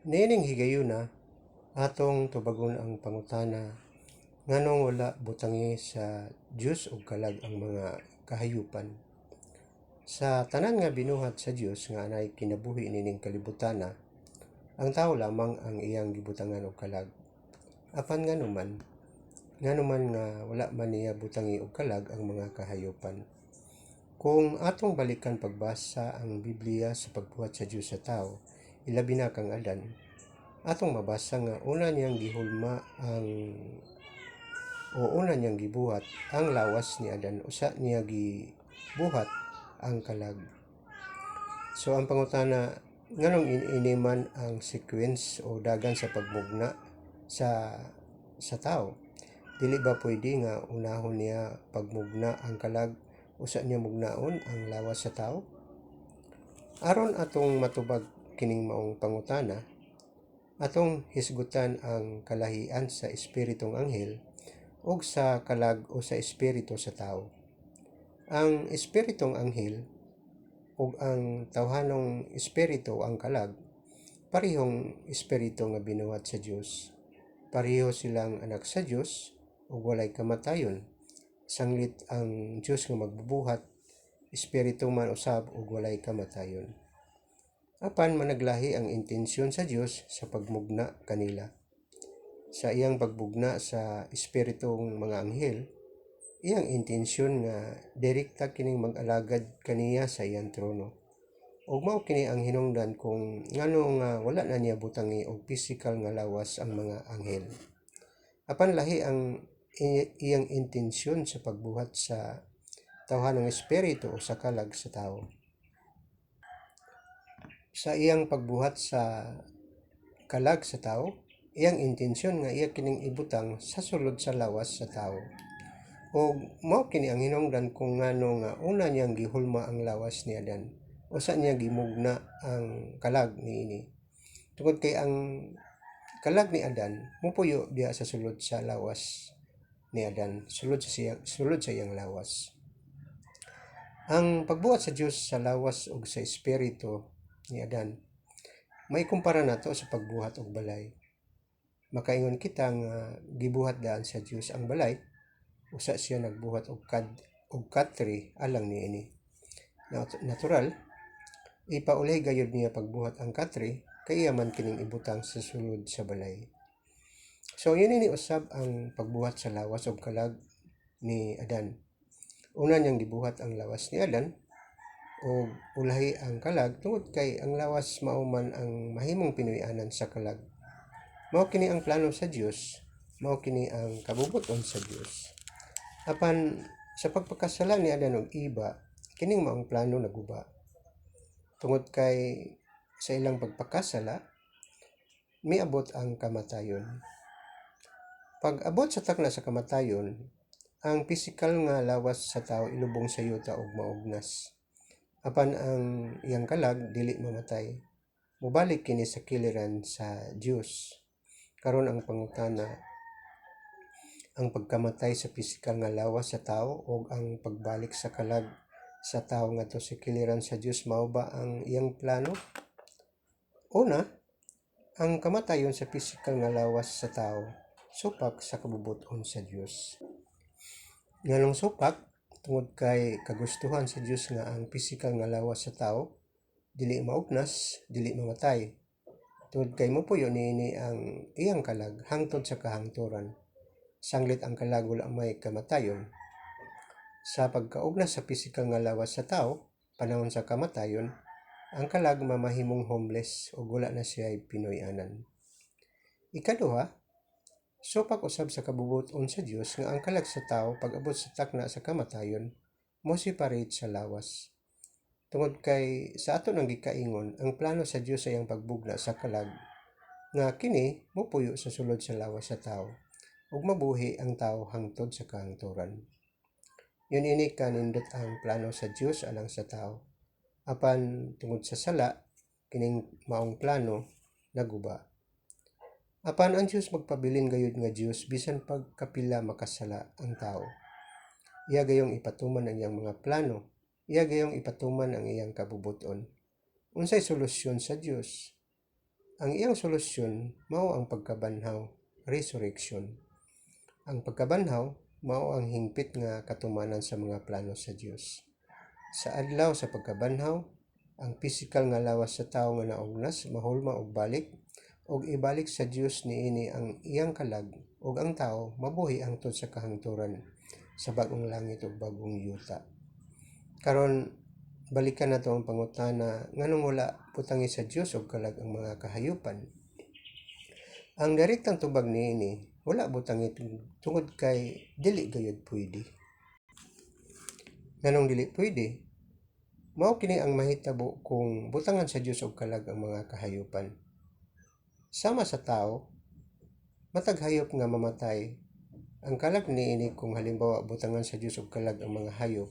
Nining higayuna atong tubagon ang pangutana nganong wala butangi sa Dios ug kalag ang mga kahayupan. Sa tanan nga binuhat sa Dios nga anay kinabuhi nining kalibutana, ang tao lamang ang iyang gibutangan og kalag. Apan nganuman nga wala man niya butangi og kalag ang mga kahayupan. Kung atong balikan pagbasa ang Biblia sa pagbuhat sa Dios sa tao, ilabi na kang Adan, atong mabasa nga una niyang gibuhat ang lawas ni Adan, usa niya gibuhat ang kalag. So ang pangutana, nganong iniman ang sequence o dagan sa pagmugna sa tao? Dili ba pwede nga unahon niya pagmugna ang kalag, usa niya mugnaon ang lawas sa tao? Aron atong matubag kining maong pangutana, atong hisgutan ang kalahian sa espiritong anghel ug sa kalag o sa espiritu sa tao. Ang espiritong anghel ug ang tawhanong espiritu ang kalag, parehong espiritu nga binuhat sa Dios. Pareho silang anak sa Dios ug walay kamatayon. Sanglit ang Dios nga magbubuhat, espiritu man usab ug walay kamatayon. Apan managlahi ang intensyon sa Dios sa pagmugna kanila. Sa iyang pagbugna sa espiritong mga anghel, iyang intensyon nga direkta kining mag-alagad kaniya sa iyang trono. Ug mao kini ang hinungdan kung ngano nga wala na niya butangi og physical nga lawas ang mga anghel. Apan lahi ang iyang intensyon sa pagbuhat sa tawhanong espiritu o sa kalag sa tao. Sa iyang pagbuhat sa kalag sa tao, iyang intensyon nga iya kining ibutang sa sulod sa lawas sa tao. O mao kini ang hinungdan kung ngano nga una niyang gihulma ang lawas ni Adan, usa niya gimugna ang kalag niini. Tungod kay ang kalag ni Adan mupuyo diha sa sulod sa lawas ni Adan, sulod sa iyang lawas. Ang pagbuhat sa Dios sa lawas ug sa espiritu ni Adan, may kumpara nato sa pagbuhat og balay. Makaingon kita nga gibuhat daan sa Dios ang balay, usa siya nagbuhat og katri alang niini. Natural, ipaulay gayud niya pagbuhat ang katri kay iya man kining ibutang sa sulod sa balay. So yun ini usab ang pagbuhat sa lawas ug kalag ni Adan. Una niyang gibuhat ang lawas ni Adan o ulahi ang kalag tungod kay ang lawas mao man ang mahimong pinuy-anan sa kalag. Mao kini ang plano sa Dios, mao kini ang kabubuton sa Dios. Apan sa pagpakasala ni Adan og Eva, kining maong plano naguba. Tungod kay sa ilang pagpakasala, miabot ang kamatayon. Pag abot sa takna sa kamatayon, ang pisikal nga lawas sa tao ilubong sa yuta ug maugnas. Apan ang iyang kalag dili mamatay. Mubalik kini sa kiliran sa Dios. Karon ang pangutana, ang pagkamatay sa pisikal nga lawas sa tao o ang pagbalik sa kalag sa tao ngadto sa kiliran sa Dios, mao ba ang iyang plano? Una, ang kamatayon sa pisikal nga lawas sa tao supak sa kabubuton sa Dios. Nganong supak, tungod kay kagustuhan sa Dios nga ang pisikal nga lawas sa tao dili maugnas, dili mamatay. Tungod kay mopuyo niini ang iyang kalag hangtod sa kahangturan. Sanglit ang kalag wala may kamatayon. Sa pagkaugnas sa pisikal nga lawas sa tao, panahon sa kamatayon, ang kalag mamahimong homeless o wala na siya pinuy-anan. Ikaduha, supak usab sa kabubuton sa Dios nga ang kalag sa tao pag-abot sa takna sa kamatayon mo separate sa lawas. Tungod kay sa ato nang gikaingon, ang plano sa Dios ay ang pagbugna sa kalag nga kini mopuyo sa sulod sa lawas sa tao ug mabuhi ang tao hangtod sa kahangturan. Yun ini kanindot ang plano sa Dios alang sa tao. Apan tungod sa sala, kining maong plano naguba. Apan ang Dios magpabilin gayud nga Dios bisan pagkapila makasala ang tao. Iya gayong ipatuman ang iyang mga plano. Iya gayong ipatuman ang iyang kabubuton. Unsay solusyon sa Dios? ang iyang solusyon mao ang pagkabanhaw, resurrection. Ang pagkabanhaw mao ang hingpit nga katumanan sa mga plano sa Dios. Sa adlaw sa pagkabanhaw, ang pisikal nga lawas sa tawo nga naugnas mahulma og balik ug ibalik sa Dios niini ang iyang kalag ug ang tawo mabuhi hangtod sa kahangturan sa bag-ong langit ug bag-ong yuta. Karon balikan nato ang pangutana nganong wala putangi sa Dios og kalag ang mga kahayupan. Ang direktang tubag niini wala butangi tungod kay dili gayud pwede. Nganong dili pwede? Mao kini ang mahitabo kung butangan sa Dios og kalag ang mga kahayupan. Sama sa tao, matag hayop nga mamatay. Ang kalag niini kung halimbawa butangan sa Dios og kalag ang mga hayop,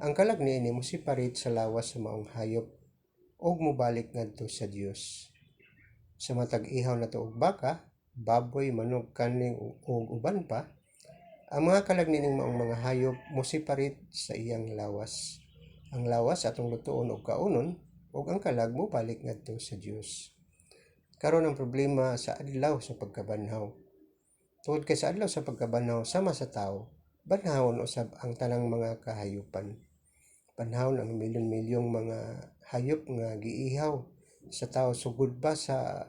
ang kalag niini mosiparate sa lawas sa maong hayop ug mobalik ngadto sa Dios. Sa matag ihaw nato og baka, baboy, manok, kaning ug uban pa, ang mga kalag nining maong mga hayop mosiparate sa iyang lawas. Ang lawas atong lutuon og kaunon ug ang kalag mobalik ngadto sa Dios. Karon ang problema sa adlaw sa pagkabanhaw. Tungod kay sa adlaw sa pagkabanhaw sama sa tawo, banhawon usab ang tanang mga kahayupan. Banhawon ang milyon-milyong mga hayop nga giihaw sa tawo sugod pa sa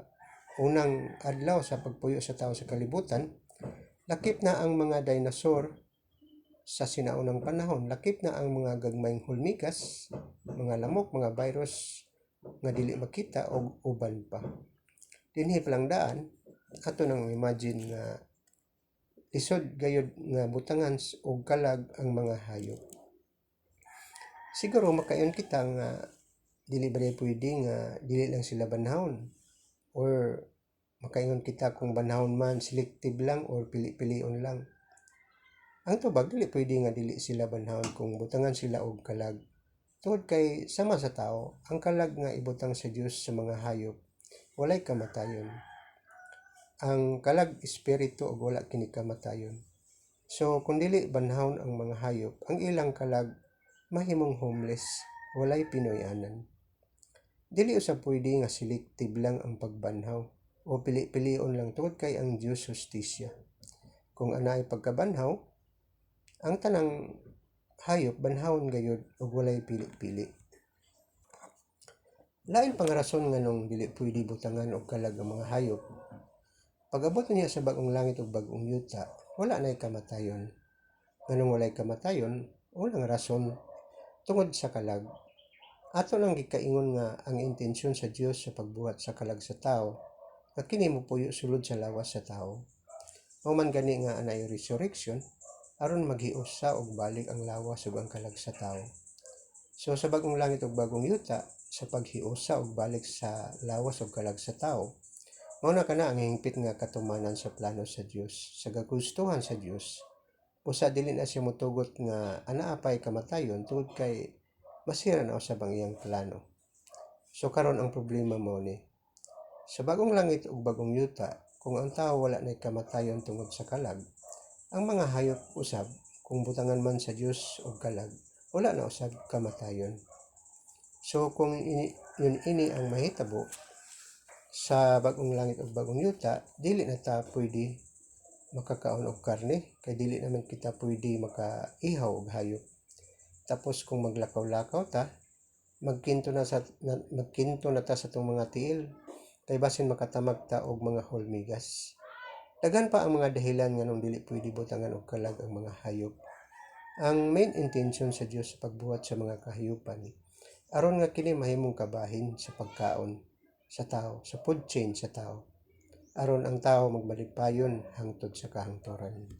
unang adlaw sa pagpuyo sa tawo sa kalibutan. Lakip na ang mga dinosaur sa sinaunang panahon, lakip na ang mga gagmayng hulmigas, mga lamok, mga virus nga dili makita og uban pa. Dinhi palang daan, ato nang imagine nga lisod gayud nga butangan og kalag ang mga hayop. Siguro makayon kita nga dili ba pwede nga dili lang sila banhawon, or makaingon kita kung banhawon man selective lang or pili-pilion lang. Ang tubag dili pwede nga dili sila banhawon kung butangan sila og kalag. Tungod kay sama sa tao, ang kalag nga ibutang sa Dios sa mga hayop walay kamatayon. Ang kalag espiritu ug wala kini kamatayon. So kung dili banhawon ang mga hayop, ang ilang kalag mahimong homeless, walay pinoy-anan. Dili usab pwede nga selective lang ang pagbanhaw o pili-pilion lang tungod kay ang Dios hustisya. Kung anaay pagkabanhaw, ang tanang hayop banhawon gayud ug walay pili-pili. Lain pang rason nganong dili pwede butangan og kalag ang mga hayop. Pag-abot niya sa bag-ong langit ug bag-ong yuta, wala nay kamatayon. Nganong walay kamatayon, walang rason tungod sa kalag. Ato lang gikaingon nga ang intensyon sa Dios sa pagbuhat sa kalag sa tao, nga kini mopuyo sulod sa lawas sa tao. Mao man gani nga anay resurrection aron maghiusa og balik ang lawas ug ang kalag sa tao. So sa bag-ong langit ug bag-ong yuta, sa paghiusa og balik sa lawas ug kalag sa tao, mao na kana ang hingpit nga katumanan sa plano sa Dios, sa kagustuhan sa Dios. Usa dili na siya motugot nga anaa pay kamatayon tungod kay masira na usab ang iyang plano. So karon ang problema mao ni sa bag-ong langit ug bag-ong yuta, kung ang tao wala nay kamatayon tungod sa kalag, ang mga hayop usab kung butangan man sa Dios og kalag, wala na usab kamatayon. So kung ini ang mahitabo sa bag-ong langit ug bag-ong yuta, dili na ta pwede makakaon og karne kay dili naman kita pwede makaihaw og hayop. Tapos kung maglakaw-lakaw ta, magkinto na ta sa tong mga tiil kay basin makatamag ta og mga hulmigas. Daghan pa ang mga dahilan nganong dili pwede butangan og kalag ang mga hayop. Ang main intention sa Dios sa pagbuhat sa mga kahayupan aron nga kini mahimong kabahin sa pagkaon sa tao, sa food chain sa tao, aron ang tao magmaligpayon hangtod sa kahangturan.